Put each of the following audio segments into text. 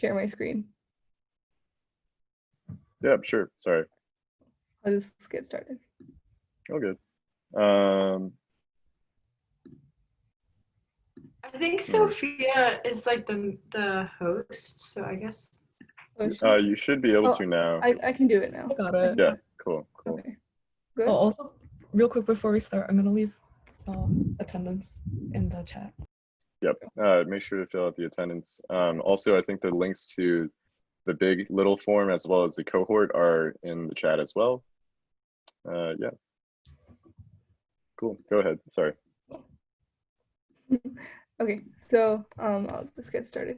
share my screen? Yeah, sure. Sorry. I'll just get started. Oh, good. I think Sophia is like the host, so I guess. You should be able to now. I can do it now. I got it. Yeah, cool. Okay, good. Oh, also, real quick before we start, I'm gonna leave attendance in the chat. Yep. Make sure to fill out the attendance. Also, I think the links to the big little form as well as the cohort are in the chat as well. Yeah. Cool. Go ahead. Sorry. Okay, so I'll just get started.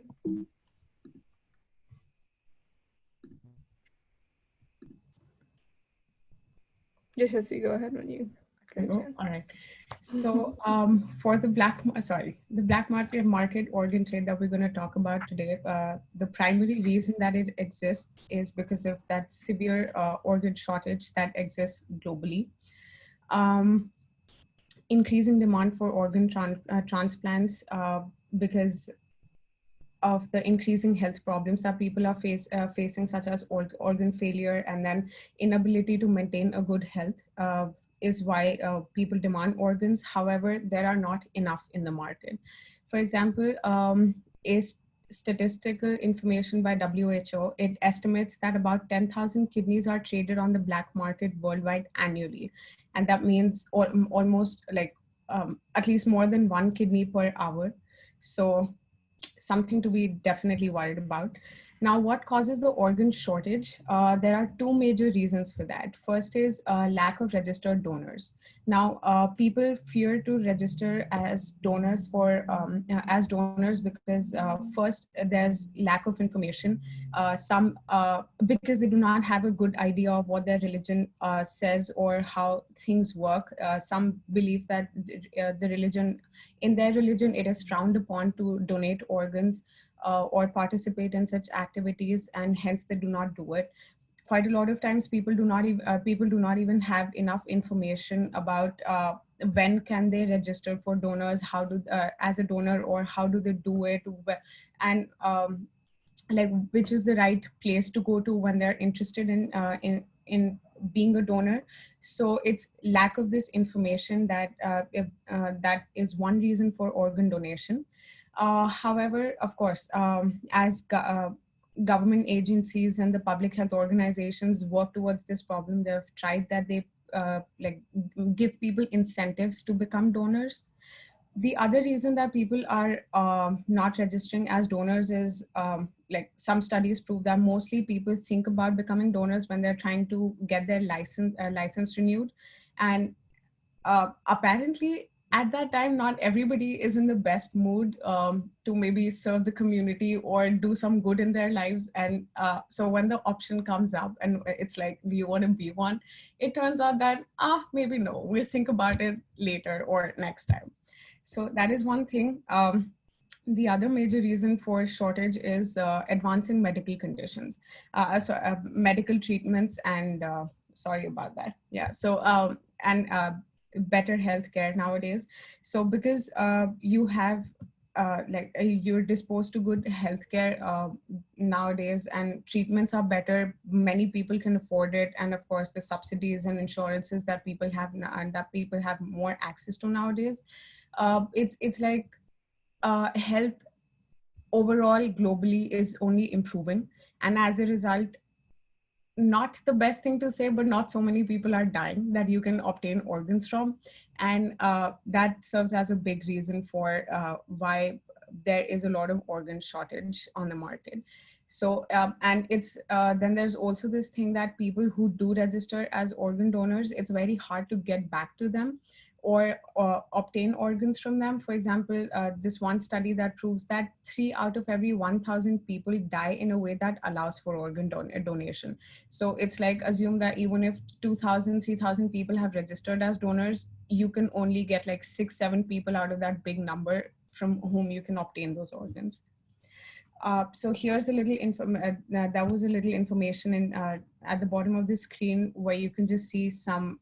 Just as we go ahead when you get a chance. All right. So for the black market organ trade that we're going to talk about today, the primary reason that it exists is because of that severe organ shortage that exists globally. Increasing demand for organ transplants because of the increasing health problems that people are facing, such as organ failure and then inability to maintain a good health, is why people demand organs. However, there are not enough in the market. For example, is statistical information by WHO, it estimates that about 10,000 kidneys are traded on the black market worldwide annually. And that means almost like at least more than one kidney per hour. So something to be definitely worried about. Now, what causes the organ shortage? There are two major reasons for that. First is lack of registered donors. Now, people fear to register as donors because first there's lack of information. Because they do not have a good idea of what their religion says or how things work. Some believe that in their religion, it is frowned upon to donate organs or participate in such activities, and hence they do not do it. Quite a lot of times, people do not even have enough information about when can they register for donors, as a donor, or how do they do it, and like which is the right place to go to when they're interested in being a donor. So it's lack of this information that is one reason for organ donation. However, of course, as government agencies and the public health organizations work towards this problem, they've tried that they give people incentives to become donors. The other reason that people are not registering as donors is like some studies prove that mostly people think about becoming donors when they're trying to get their license renewed. And apparently at that time, not everybody is in the best mood to maybe serve the community or do some good in their lives. And so when the option comes up and it's like, do you want to be one? It turns out that, maybe no, we'll think about it later or next time. So that is one thing. The other major reason for shortage is advancing medical conditions, medical treatments, and sorry about that. Yeah. So and better healthcare nowadays. So because you have you're disposed to good healthcare nowadays, and treatments are better. Many people can afford it, and of course, the subsidies and insurances that people have and that people have more access to nowadays. It's like health overall globally is only improving, and as a result, not the best thing to say, but not so many people are dying that you can obtain organs from, and that serves as a big reason for why there is a lot of organ shortage on the market. So and it's then there's also this thing that people who do register as organ donors, it's very hard to get back to them or obtain organs from them. For example, this one study that proves that 3 out of every 1,000 people die in a way that allows for organ donation. So it's like, assume that even if 2,000, 3,000 people have registered as donors, you can only get like 6, 7 people out of that big number from whom you can obtain those organs. So here's a little that was a little information in at the bottom of the screen, where you can just see some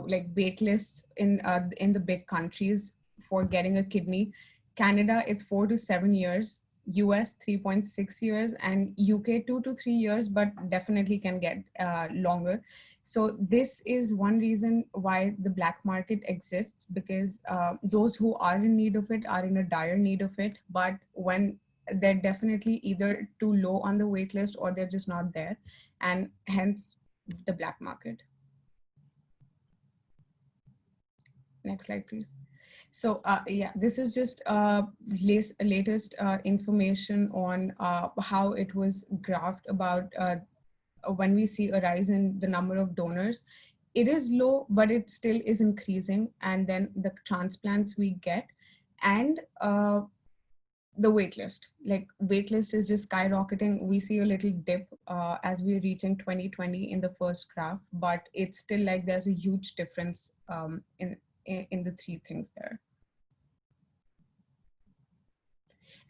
like wait lists in the big countries for getting a kidney. Canada, it's 4 to 7 years. US 3.6 years, and UK 2 to 3 years, but definitely can get longer. So this is one reason why the black market exists, because those who are in need of it are in a dire need of it. But when they're definitely either too low on the wait list or they're just not there, and hence the black market. Next slide, please. So yeah, this is just latest information on how it was graphed about when we see a rise in the number of donors. It is low, but it still is increasing. And then the transplants we get, and the wait list, like wait list is just skyrocketing. We see a little dip as we're reaching 2020 in the first graph, but it's still like there's a huge difference in the three things there.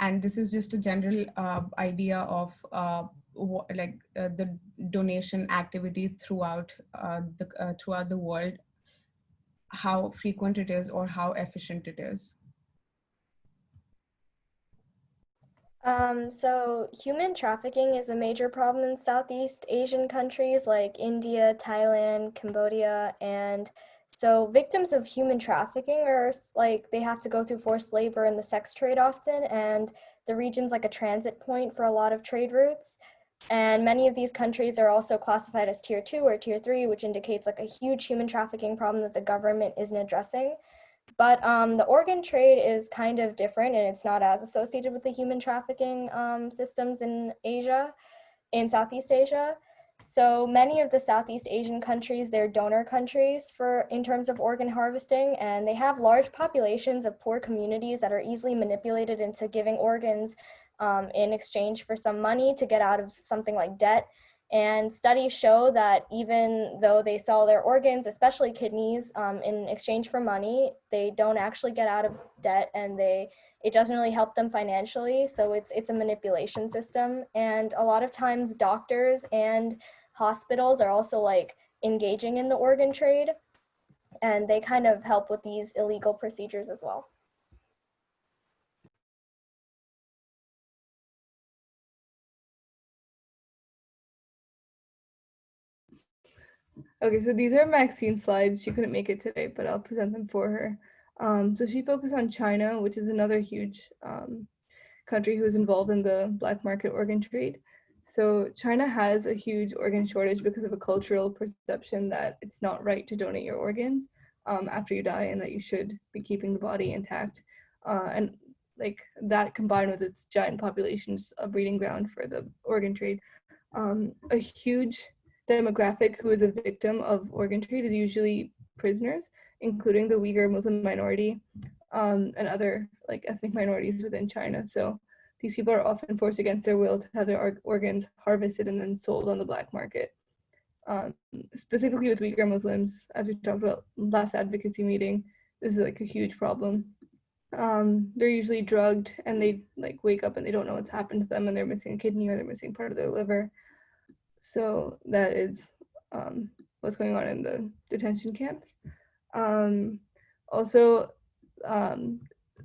And this is just a general idea of the donation activity throughout the world, how frequent it is or how efficient it is. So human trafficking is a major problem in Southeast Asian countries like India, Thailand, Cambodia, and so victims of human trafficking are like, they have to go through forced labor in the sex trade often, and the region's like a transit point for a lot of trade routes. And many of these countries are also classified as tier 2 or tier 3, which indicates like a huge human trafficking problem that the government isn't addressing. But the organ trade is kind of different, and it's not as associated with the human trafficking systems in Asia, in Southeast Asia. So many of the Southeast Asian countries, they're donor countries in terms of organ harvesting, and they have large populations of poor communities that are easily manipulated into giving organs in exchange for some money to get out of something like debt. And studies show that even though they sell their organs, especially kidneys, in exchange for money, they don't actually get out of debt, and it doesn't really help them financially. So it's a manipulation system. And a lot of times doctors and hospitals are also like engaging in the organ trade, and they kind of help with these illegal procedures as well. Okay, so these are Maxine's slides. She couldn't make it today, but I'll present them for her. So she focused on China, which is another huge country who is involved in the black market organ trade. So China has a huge organ shortage because of a cultural perception that it's not right to donate your organs after you die, and that you should be keeping the body intact. And like that, combined with its giant populations, a breeding ground for the organ trade. A huge demographic who is a victim of organ trade is usually prisoners, including the Uyghur Muslim minority and other like ethnic minorities within China. So these people are often forced against their will to have their organs harvested and then sold on the black market. Specifically with Uyghur Muslims, as we talked about last advocacy meeting, this is like a huge problem. They're usually drugged, and they like wake up and they don't know what's happened to them, and they're missing a kidney or they're missing part of their liver. So that is what's going on in the detention camps. Also, the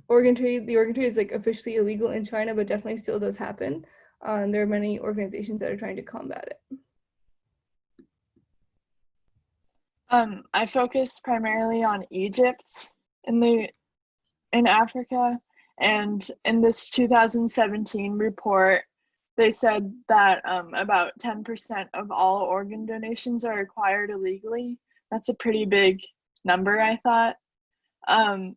organ trade is like officially illegal in China, but definitely still does happen. There are many organizations that are trying to combat it. I focus primarily on Egypt in Africa, and in this 2017 report, they said that about 10% of all organ donations are acquired illegally. That's a pretty big number, I thought.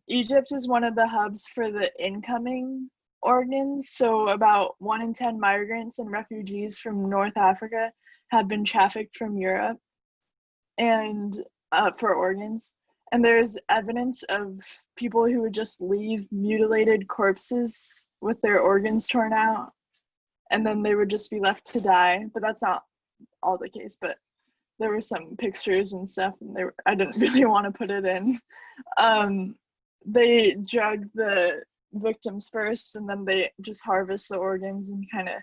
Egypt is one of the hubs for the incoming organs. So about 1 in 10 migrants and refugees from North Africa have been trafficked from Europe and for organs. And there's evidence of people who would just leave mutilated corpses with their organs torn out, and then they would just be left to die. But that's not all the case, but there were some pictures and stuff, and I didn't really want to put it in. They drug the victims first, and then they just harvest the organs and kind of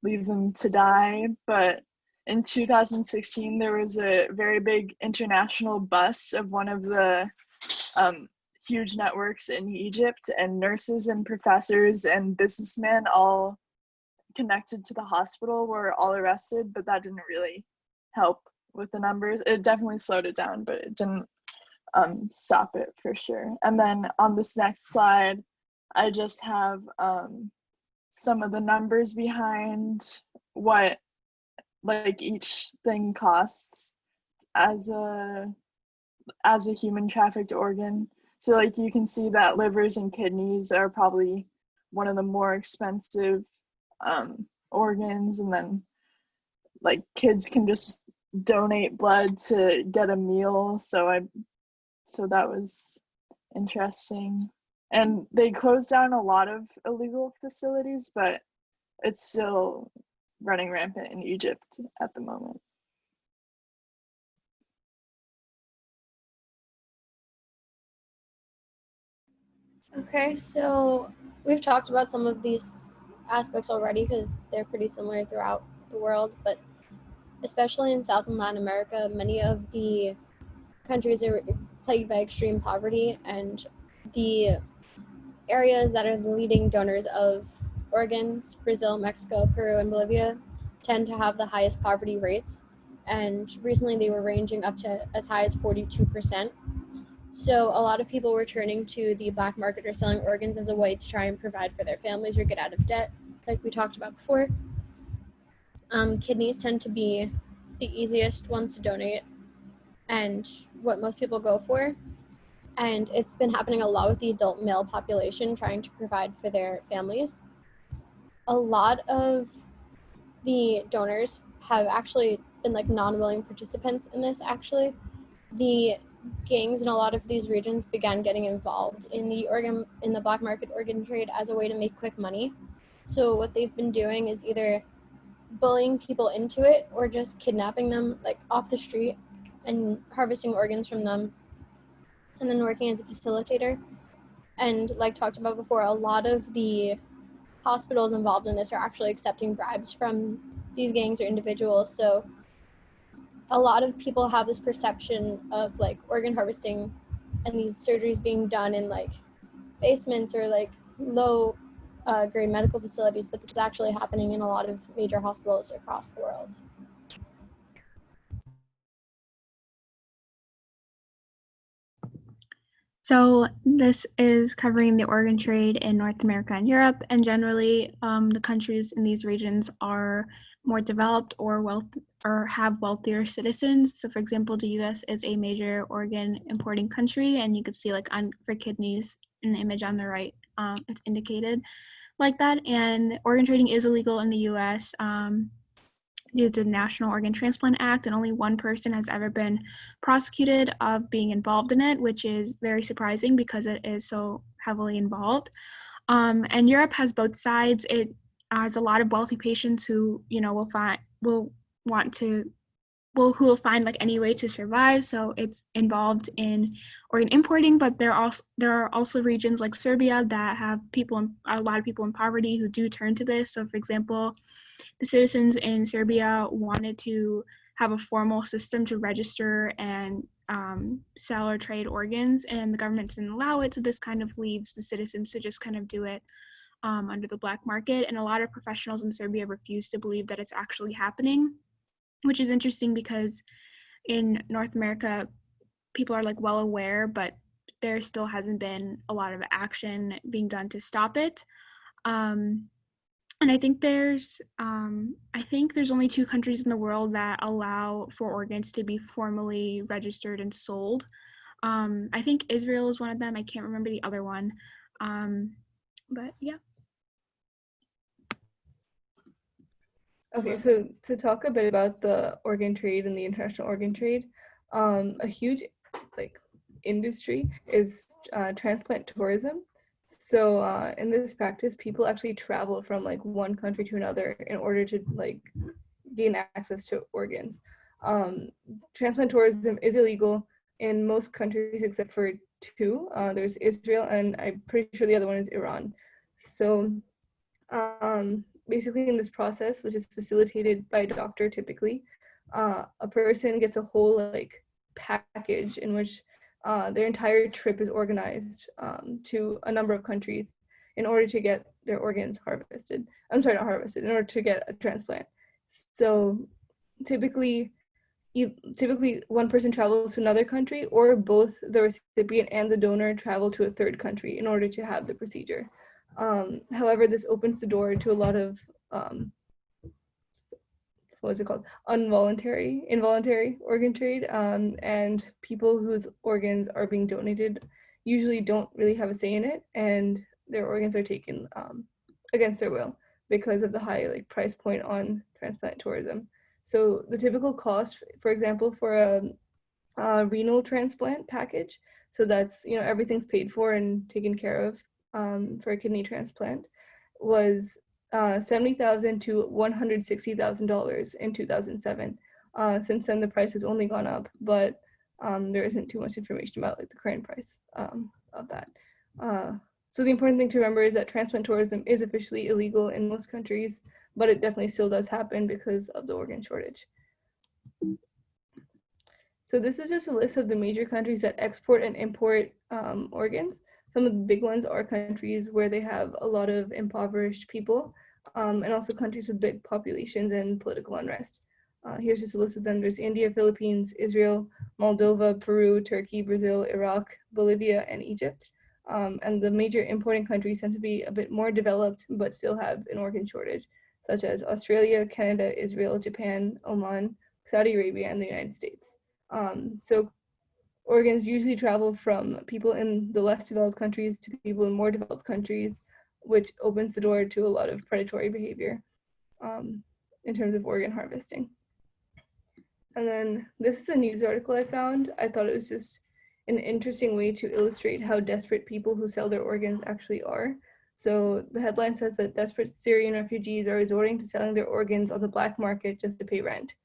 leave them to die. But in 2016, there was a very big international bust of one of the huge networks in Egypt, and nurses and professors and businessmen all connected to the hospital were all arrested, but that didn't really help with the numbers. It definitely slowed it down, but it didn't stop it for sure. And then on this next slide, I just have some of the numbers behind what like each thing costs as a human trafficked organ. So like you can see that livers and kidneys are probably one of the more expensive organs, and then like kids can just donate blood to get a meal. So that was interesting. And they closed down a lot of illegal facilities, but it's still running rampant in Egypt at the moment. Okay, so we've talked about some of these aspects already because they're pretty similar throughout the world, but especially in South and Latin America, many of the countries are plagued by extreme poverty, and the areas that are the leading donors of organs, Brazil, Mexico, Peru, and Bolivia, tend to have the highest poverty rates. And recently they were ranging up to as high as 42%. So a lot of people were turning to the black market or selling organs as a way to try and provide for their families or get out of debt, like we talked about before. Kidneys tend to be the easiest ones to donate and what most people go for. And it's been happening a lot with the adult male population trying to provide for their families. A lot of the donors have actually been like non-willing participants in this. Actually, the gangs in a lot of these regions began getting involved in the black market organ trade as a way to make quick money. So what they've been doing is either bullying people into it or just kidnapping them like off the street and harvesting organs from them and then working as a facilitator. And like talked about before, a lot of the hospitals involved in this are actually accepting bribes from these gangs or individuals. So a lot of people have this perception of like organ harvesting and these surgeries being done in like basements or like low grade medical facilities, but this is actually happening in a lot of major hospitals across the world. So this is covering the organ trade in North America and Europe, and generally the countries in these regions are more developed or have wealthier citizens. So for example, the US is a major organ importing country, and you could see like for kidneys in the image on the right, it's indicated like that. And organ trading is illegal in the US due to the National Organ Transplant Act, and only one person has ever been prosecuted of being involved in it, which is very surprising because it is so heavily involved. And Europe has both sides. It has a lot of wealthy patients who, will find like any way to survive. So it's involved in organ importing, but there are also regions like Serbia that have a lot of people in poverty who do turn to this. So for example, the citizens in Serbia wanted to have a formal system to register and sell or trade organs, and the government didn't allow it. So this kind of leaves the citizens to just kind of do it under the black market. And a lot of professionals in Serbia refuse to believe that it's actually happening, which is interesting because in North America, people are like well aware, but there still hasn't been a lot of action being done to stop it. And I think there's only 2 countries in the world that allow for organs to be formally registered and sold. I think Israel is one of them. I can't remember the other one. But yeah. Okay, so to talk a bit about the organ trade and the international organ trade, a huge industry is transplant tourism. So in this practice, people actually travel from one country to another in order to gain access to organs. Transplant tourism is illegal in most countries except for 2. There's Israel, and I'm pretty sure the other one is Iran. So basically in this process, which is facilitated by a doctor typically, a person gets a whole package in which their entire trip is organized to a number of countries in order to get their organs harvested. I'm sorry, not harvested, in order to get a transplant. So typically one person travels to another country, or both the recipient and the donor travel to a third country in order to have the procedure. However, this opens the door to a lot of what's it called? Involuntary organ trade, and people whose organs are being donated usually don't really have a say in it, and their organs are taken against their will because of the high price point on transplant tourism. So the typical cost, for example, for a renal transplant package, so that's everything's paid for and taken care of for a kidney transplant, was $70,000 to $160,000 in 2007. Since then, the price has only gone up, but there isn't too much information about the current price of that. So the important thing to remember is that transplant tourism is officially illegal in most countries, but it definitely still does happen because of the organ shortage. So this is just a list of the major countries that export and import organs. Some of the big ones are countries where they have a lot of impoverished people, and also countries with big populations and political unrest. Here's just a list of them. There's India, Philippines, Israel, Moldova, Peru, Turkey, Brazil, Iraq, Bolivia, and Egypt. And the major importing countries tend to be a bit more developed, but still have an organ shortage, such as Australia, Canada, Israel, Japan, Oman, Saudi Arabia, and the United States. So organs usually travel from people in the less developed countries to people in more developed countries, which opens the door to a lot of predatory behavior in terms of organ harvesting. And then this is a news article I found. I thought it was just an interesting way to illustrate how desperate people who sell their organs actually are. So the headline says that desperate Syrian refugees are resorting to selling their organs on the black market just to pay rent.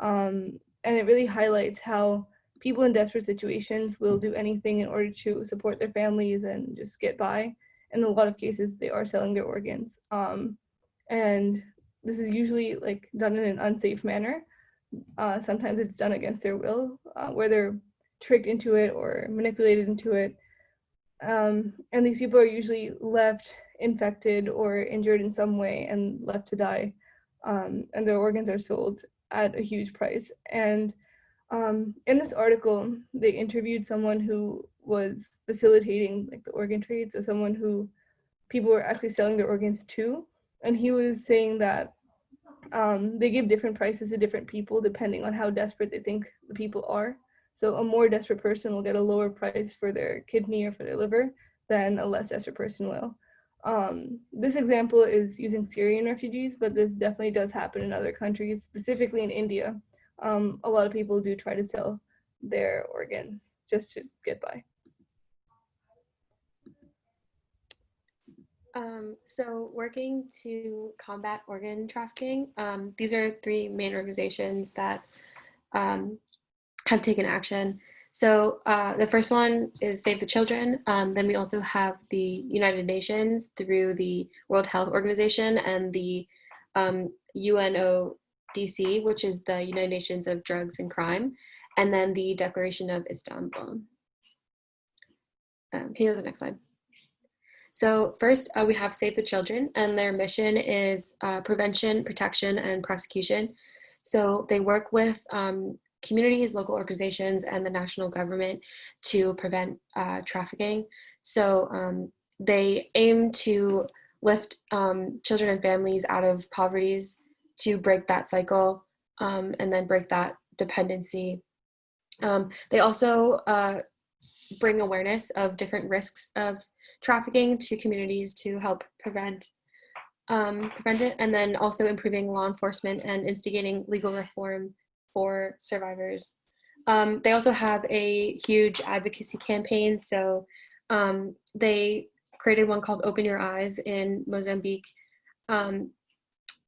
And it really highlights how people in desperate situations will do anything in order to support their families and just get by. In a lot of cases, they are selling their organs. And this is usually done in an unsafe manner. Sometimes it's done against their will, where they're tricked into it or manipulated into it. And these people are usually left infected or injured in some way and left to die. And their organs are sold at a huge price. And in this article, they interviewed someone who was facilitating the organ trade, so someone who people were actually selling their organs to. And he was saying that they give different prices to different people depending on how desperate they think the people are. So a more desperate person will get a lower price for their kidney or for their liver than a less desperate person will. This example is using Syrian refugees, but this definitely does happen in other countries, specifically in India. A lot of people do try to sell their organs just to get by. So working to combat organ trafficking, these are three main organizations that have taken action. So the first one is Save the Children. Then we also have the United Nations through the World Health Organization and the UNODC, which is the United Nations of Drugs and Crime, and then the Declaration of Istanbul. Can you go to the next slide? So first, we have Save the Children, and their mission is prevention, protection, and prosecution. So they work with communities, local organizations, and the national government to prevent trafficking. So they aim to lift children and families out of poverty to break that cycle and then break that dependency. They also bring awareness of different risks of trafficking to communities to help prevent it, and then also improving law enforcement and instigating legal reform for survivors. They also have a huge advocacy campaign. So they created one called Open Your Eyes in Mozambique, and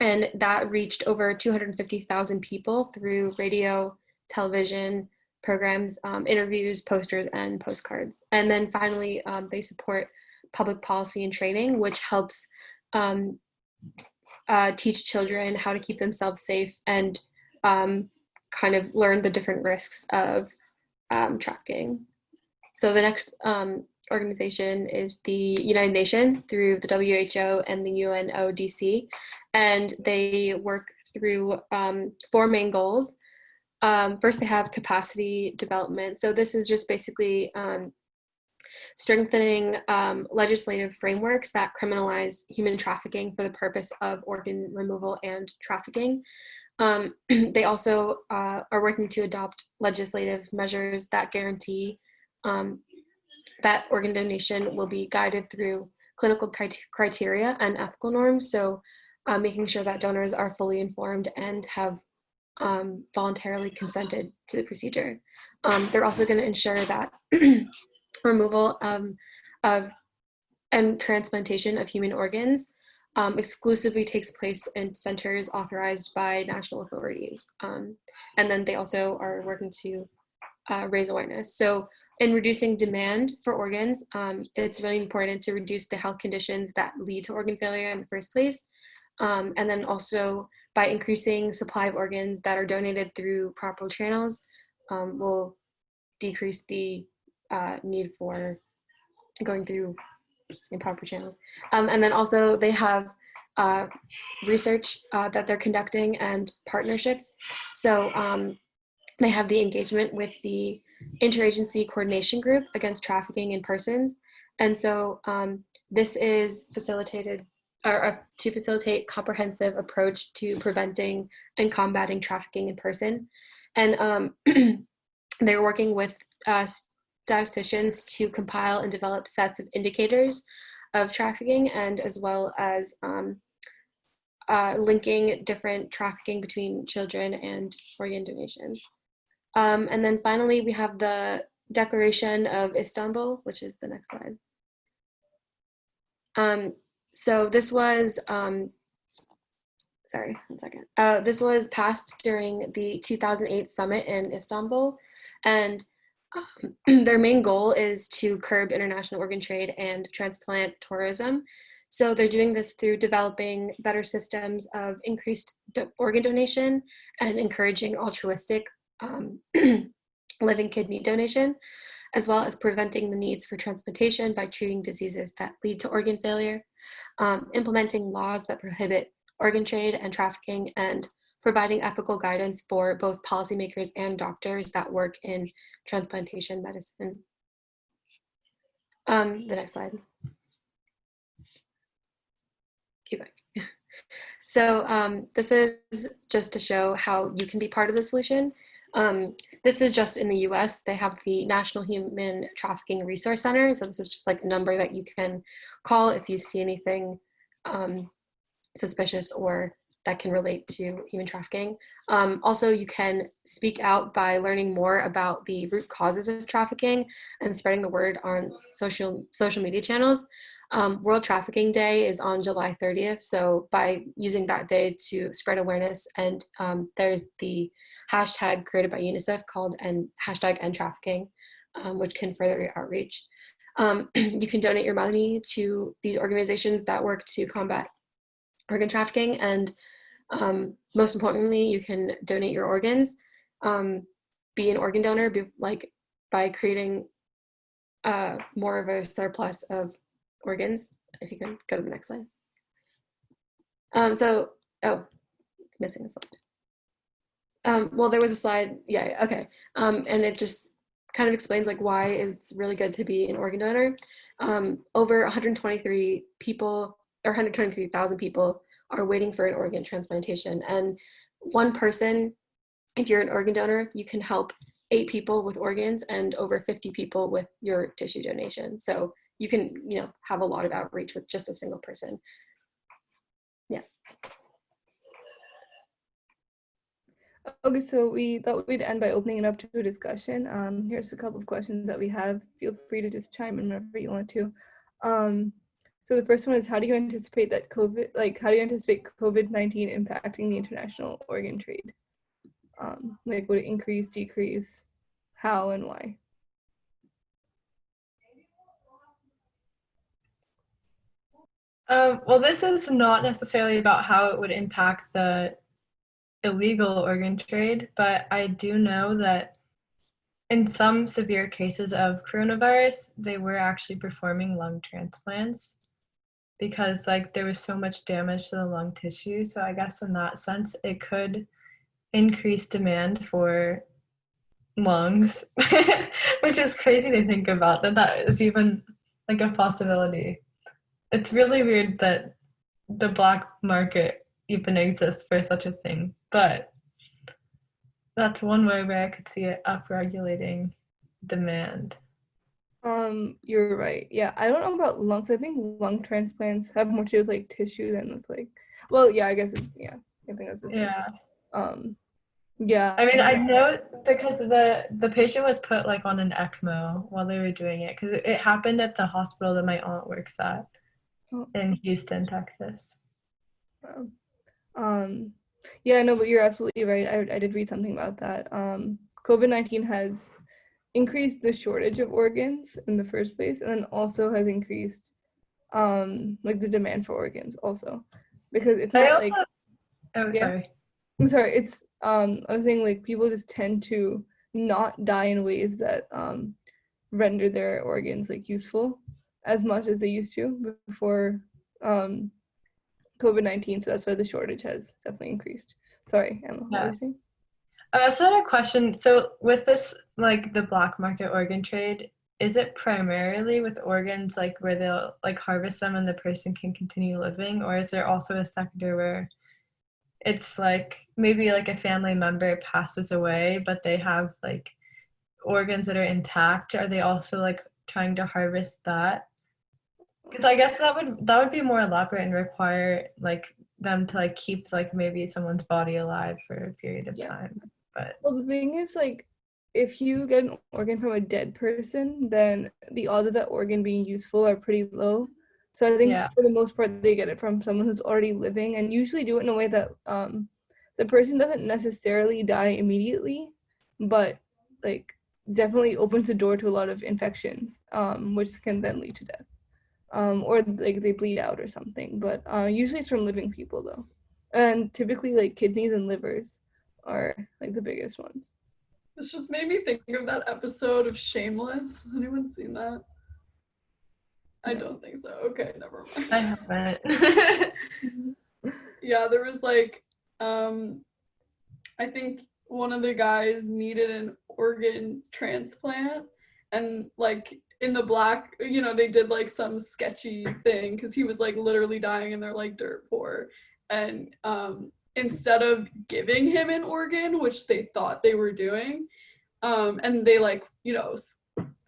that reached over 250,000 people through radio, television programs, interviews, posters, and postcards. And then finally, they support public policy and training, which helps teach children how to keep themselves safe and kind of learn the different risks of trafficking. So the next organization is the United Nations through the WHO and the UNODC, and they work through 4 main goals. First, they have capacity development. So this is just basically strengthening legislative frameworks that criminalize human trafficking for the purpose of organ removal and trafficking. They also are working to adopt legislative measures that guarantee that organ donation will be guided through clinical criteria and ethical norms. So making sure that donors are fully informed and have voluntarily consented to the procedure. They're also going to ensure that removal of and transplantation of human organs exclusively takes place in centers authorized by national authorities. And then they also are working to raise awareness. So in reducing demand for organs, it's really important to reduce the health conditions that lead to organ failure in the first place. And then also by increasing supply of organs that are donated through proper channels will decrease the need for going through improper channels. And then also they have research that they're conducting and partnerships. So they have the engagement with the Interagency Coordination Group Against Trafficking in Persons. And so this is facilitated to facilitate comprehensive approach to preventing and combating trafficking in person. And they're working with statisticians to compile and develop sets of indicators of trafficking, and as well as linking different trafficking between children and organ donations. And then finally, we have the Declaration of Istanbul, which is the next slide. So this was, sorry, 1 second. This was passed during the 2008 summit in Istanbul, and their main goal is to curb international organ trade and transplant tourism. So they're doing this through developing better systems of increased organ donation and encouraging altruistic living kidney donation, as well as preventing the needs for transplantation by treating diseases that lead to organ failure, implementing laws that prohibit organ trade and trafficking, and providing ethical guidance for both policymakers and doctors that work in transplantation medicine. The next slide. Keep going. So this is just to show how you can be part of the solution. This is just in the US. They have the National Human Trafficking Resource Center. So this is just like a number that you can call if you see anything suspicious or that can relate to human trafficking. Also, you can speak out by learning more about the root causes of trafficking and spreading the word on social media channels. World Trafficking Day is on July 30th. So by using that day to spread awareness, and there's the hashtag created by UNICEF called #EndTrafficking, which can further your outreach. You can donate your money to these organizations that work to combat organ trafficking, and most importantly, you can donate your organs. Be an organ donor, by creating more of a surplus of organs. If you can go to the next slide. It's missing a slide. Well, there was a slide, yeah, okay. And it just kind of explains like why it's really good to be an organ donor. Over 123 people, or 123,000 people are waiting for an organ transplantation. And one person, if you're an organ donor, you can help 8 people with organs and over 50 people with your tissue donation. So you can, have a lot of outreach with just a single person. Yeah. Okay, so we thought we'd end by opening it up to a discussion. Here's a couple of questions that we have. Feel free to just chime in whenever you want to. So the first one is, how do you anticipate COVID-19 impacting the international organ trade? Would it increase, decrease, how, and why? Well, this is not necessarily about how it would impact the illegal organ trade, but I do know that in some severe cases of coronavirus, they were actually performing lung transplants because like there was so much damage to the lung tissue. So I guess in that sense, it could increase demand for lungs, which is crazy to think about that is even like a possibility. It's really weird that the black market even exists for such a thing, but that's one way where I could see it upregulating demand. You're right. Yeah, I don't know about lungs. I think lung transplants have more to do with like tissue than with like, well, yeah, I guess yeah, I think that's the same. Yeah. Yeah. I mean, I know because the patient was put like on an ECMO while they were doing it because it happened at the hospital that my aunt works at in Houston, Texas. Yeah, no, but you're absolutely right. I did read something about that. COVID-19 has increased the shortage of organs in the first place, and then also has increased like the demand for organs also, because it's not like oh yeah. sorry. I'm sorry, it's I was saying like people just tend to not die in ways that render their organs like useful as much as they used to before COVID-19, so that's why the shortage has definitely increased. Sorry, Emma, what were you saying? I also had a question. So with this, like the black market organ trade, is it primarily with organs like where they'll like harvest them and the person can continue living, or is there also a sector where it's like maybe like a family member passes away, but they have like organs that are intact? Are they also like trying to harvest that? Because I guess that would be more elaborate and require like them to like keep like maybe someone's body alive for a period of time. But well, the thing is like if you get an organ from a dead person, then the odds of that organ being useful are pretty low. So I think for the most part they get it from someone who's already living, and usually do it in a way that the person doesn't necessarily die immediately, but like definitely opens the door to a lot of infections, which can then lead to death. Or like they bleed out or something, but usually it's from living people though, and typically like kidneys and livers are like the biggest ones. This just made me think of that episode of Shameless. Has anyone seen that? I don't think so. Okay, never mind. I haven't. Yeah, there was like I think one of the guys needed an organ transplant, and like in the black, you know, they did like some sketchy thing because he was like literally dying and they're like dirt poor, and instead of giving him an organ, which they thought they were doing, and they like, you know,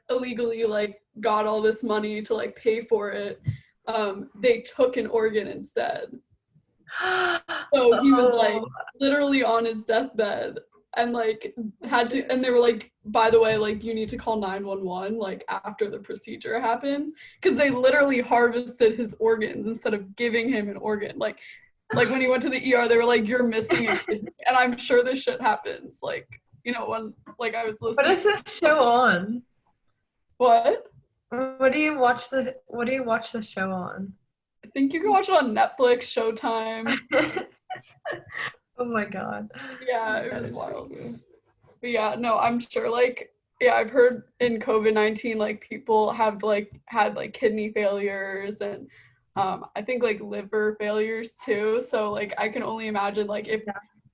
illegally like got all this money to like pay for it, they took an organ instead. So he was like literally on his deathbed and like had to, and they were like, by the way, like you need to call 911 like after the procedure happens, because they literally harvested his organs instead of giving him an organ. Like when he went to the ER, they were like, you're missing a kidney. And I'm sure this shit happens. Like, you know, when like I was listening. What is this show on? What? What do you watch the show on? I think you can watch it on Netflix, Showtime. Oh my god. Yeah, it was wild. But yeah, no, I'm sure like, yeah, I've heard in COVID-19 like people have like had like kidney failures and I think like liver failures too. So like I can only imagine like if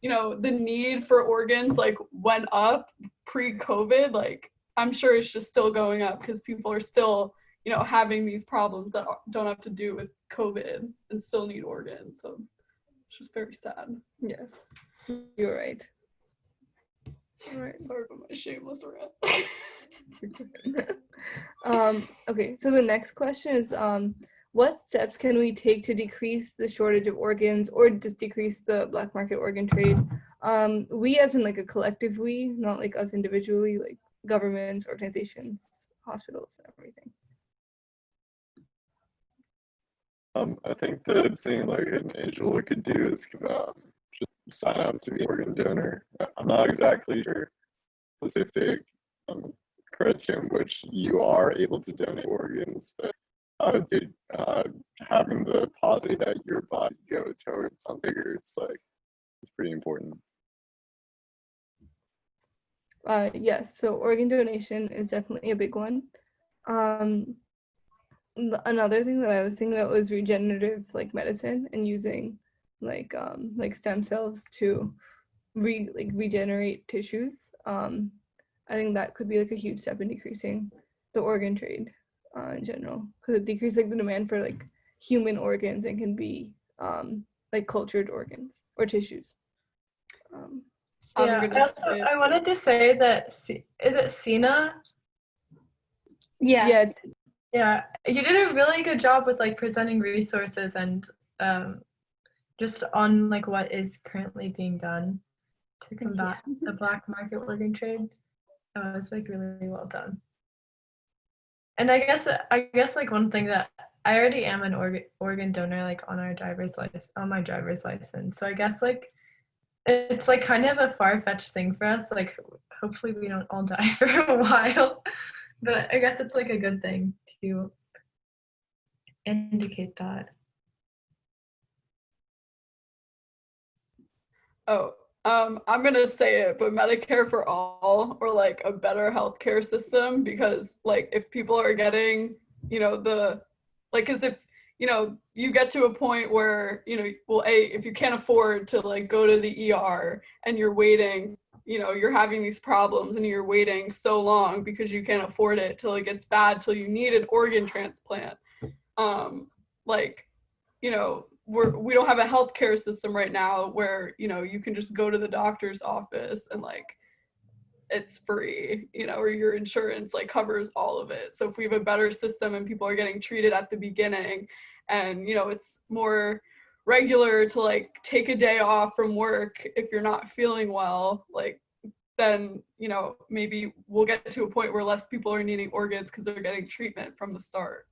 you know the need for organs like went up pre-COVID, like I'm sure it's just still going up because people are still, you know, having these problems that don't have to do with COVID and still need organs. So it's just very sad. Yes, you're right. All right, sorry for my shameless rant. Okay, so the next question is what steps can we take to decrease the shortage of organs or just decrease the black market organ trade? We as in like a collective we, not like us individually, like governments, organizations, hospitals, and everything. I think the thing like an individual could do is just sign up to be an organ donor. I'm not exactly sure specific criterion which you are able to donate organs, but I would say having the positive that your body go towards something bigger, it's pretty important. Yes, so organ donation is definitely a big one. Another thing that I was thinking about was regenerative like medicine and using like stem cells to regenerate tissues. I think that could be like a huge step in decreasing the organ trade in general, because it decreases like the demand for like human organs and can be like cultured organs or tissues. I'm Yeah, gonna say I wanted to say that, is it Sina? Yeah, Yeah, you did a really good job with like presenting resources and just on like what is currently being done to combat the black market organ trade. That was like really well done. And I guess like one thing that I already am an organ donor like on my driver's license. So I guess like it's like kind of a far-fetched thing for us. Like hopefully we don't all die for a while. But I guess it's like a good thing to indicate that. Oh, I'm gonna say it, but Medicare for all, or like a better healthcare system, because like if people are getting, because if you get to a point where well, if you can't afford to like go to the ER and you're waiting, you're having these problems and you're waiting so long because you can't afford it till it gets bad, till you need an organ transplant. Like, we don't have a healthcare system right now where you can just go to the doctor's office and like it's free, or your insurance like covers all of it. So if we have a better system and people are getting treated at the beginning, and it's more regular to like take a day off from work if you're not feeling well, like then maybe we'll get to a point where less people are needing organs because they're getting treatment from the start.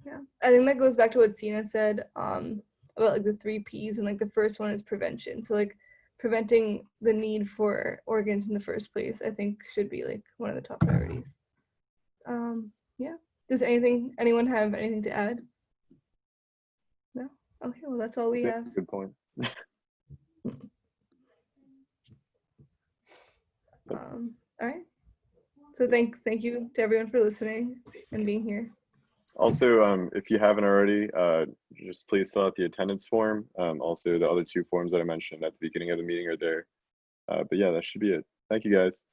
Yeah, I think that goes back to what Sina said about like the 3 Ps, and like the first one is prevention. So like preventing the need for organs in the first place, I think should be like one of the top priorities. Yeah. Does anyone have anything to add? No? Okay, well that's all we have. Good point. All right. So thank you to everyone for listening and being here. Also, if you haven't already, just please fill out the attendance form. Also, the other 2 forms that I mentioned at the beginning of the meeting are there. But yeah, that should be it. Thank you, guys.